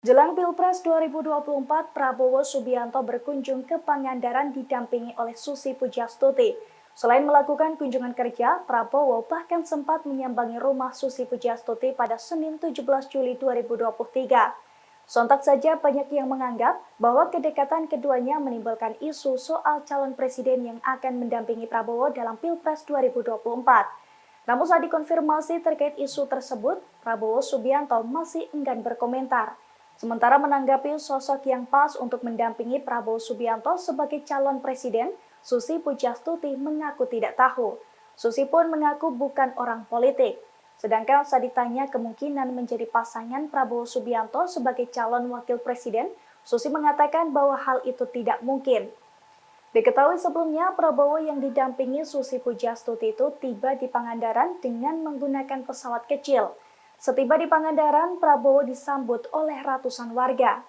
Jelang Pilpres 2024, Prabowo Subianto berkunjung ke Pangandaran didampingi oleh Susi Pujiastuti. Selain melakukan kunjungan kerja, Prabowo bahkan sempat menyambangi rumah Susi Pujiastuti pada Senin 17 Juli 2023. Sontak saja banyak yang menganggap bahwa kedekatan keduanya menimbulkan isu soal calon presiden yang akan mendampingi Prabowo dalam Pilpres 2024. Namun saat dikonfirmasi terkait isu tersebut, Prabowo Subianto masih enggan berkomentar. Sementara menanggapi sosok yang pas untuk mendampingi Prabowo Subianto sebagai calon presiden, Susi Pujiastuti mengaku tidak tahu. Susi pun mengaku bukan orang politik. Sedangkan saat ditanya kemungkinan menjadi pasangan Prabowo Subianto sebagai calon wakil presiden, Susi mengatakan bahwa hal itu tidak mungkin. Diketahui sebelumnya, Prabowo yang didampingi Susi Pujiastuti itu tiba di Pangandaran dengan menggunakan pesawat kecil. Setiba di Pangandaran, Prabowo disambut oleh ratusan warga.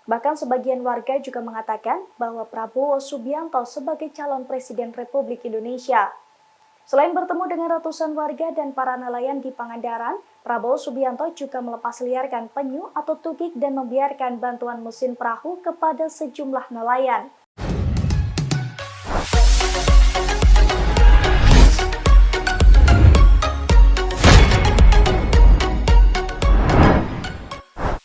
Bahkan sebagian warga juga mengatakan bahwa Prabowo Subianto sebagai calon presiden Republik Indonesia. Selain bertemu dengan ratusan warga dan para nelayan di Pangandaran, Prabowo Subianto juga melepas liarkan penyu atau tukik dan membiarkan bantuan mesin perahu kepada sejumlah nelayan.